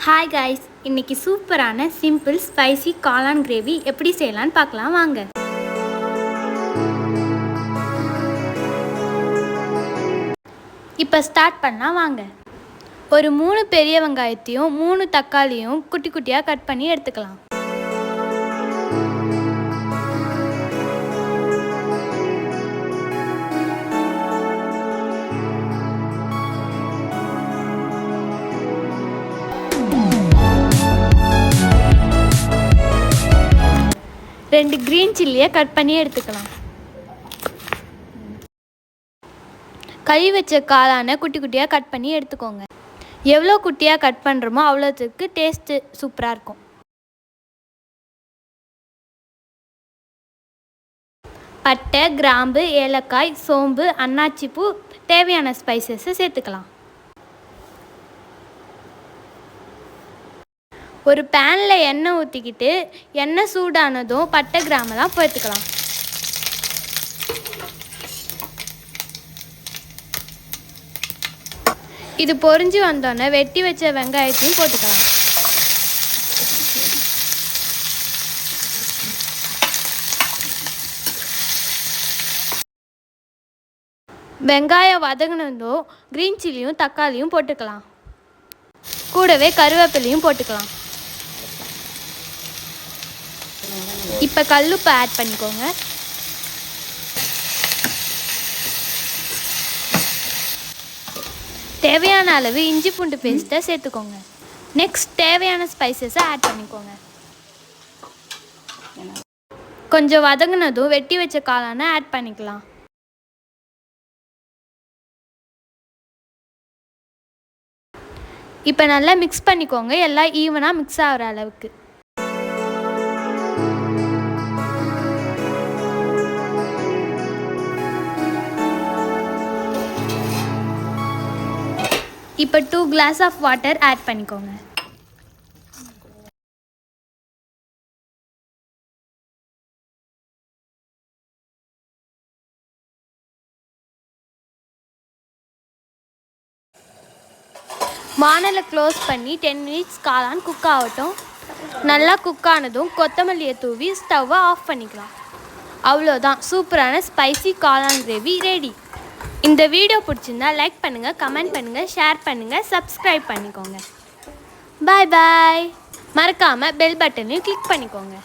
Hi guys, இன்றைக்கி சூப்பரான simple spicy காளான் கிரேவி எப்படி செய்யலான்னு பார்க்கலாம் வாங்க. இப்போ ஸ்டார்ட் பண்ணலாம் வாங்க. ஒரு 3 பெரிய வெங்காயத்தையும் 3 தக்காளியும் குட்டி குட்டியாக கட் பண்ணி எடுத்துக்கலாம். ரெண்டு கிரீன் சில்லியை கட் பண்ணி எடுத்துக்கலாம். கழுவி வச்ச காளானை குட்டி குட்டியாக கட் பண்ணி எடுத்துக்கோங்க. எவ்வளோ குட்டியாக கட் பண்ணுறோமோ அவ்வளோத்துக்கு டேஸ்ட்டு சூப்பராக இருக்கும். பட்டை, கிராம்பு, ஏலக்காய், சோம்பு, அன்னாச்சிப்பூ, தேவையான ஸ்பைசஸை சேர்த்துக்கலாம். ஒரு பேனில் எண்ணெய் ஊற்றிக்கிட்டு எண்ணெய் சூடானதும் பட்டை கிராமெல்லாம் சேர்த்துக்கலாம். இது பொரிஞ்சு வந்தோடனே வெட்டி வச்ச வெங்காயத்தையும் போட்டுக்கலாம். வெங்காயம் வதங்கினதும் க்ரீன் சில்லியும் தக்காளியும் போட்டுக்கலாம். கூடவே கருவேப்பிலையும் போட்டுக்கலாம். இப்போ கல்லுப்பு ஆட் பண்ணிக்கோங்க. தேவையான அளவு இஞ்சி பூண்டு பேஸ்ட்டை சேர்த்துக்கோங்க. நெக்ஸ்ட் தேவையான ஸ்பைசஸை ஆட் பண்ணிக்கோங்க. கொஞ்சம் வதங்கினதும் வெட்டி வச்ச காளானை ஆட் பண்ணிக்கலாம். இப்போ நல்லா மிக்ஸ் பண்ணிக்கோங்க, எல்லாம் ஈவனாக மிக்ஸ் ஆகிற அளவுக்கு. இப்போ 2 கிளாஸ் ஆஃப் வாட்டர் ஆட் பண்ணிக்கோங்க. வானலை க்ளோஸ் பண்ணி 10 மினிட்ஸ் காளான் குக் ஆகட்டும். நல்லா குக் ஆனதும் கொத்தமல்லியை தூவி ஸ்டவ்வை ஆஃப் பண்ணிக்கலாம். அவ்வளோதான், சூப்பரான ஸ்பைசி காளான் கிரேவி ரெடி. இந்த வீடியோ பிடிச்சிருந்தா லைக் பண்ணுங்கள், கமெண்ட் பண்ணுங்கள், ஷேர் பண்ணுங்கள், சப்ஸ்கிரைப் பண்ணிக்கோங்க. பாய் பாய். மறக்காமல் பெல் பட்டனையும் கிளிக் பண்ணிக்கோங்க.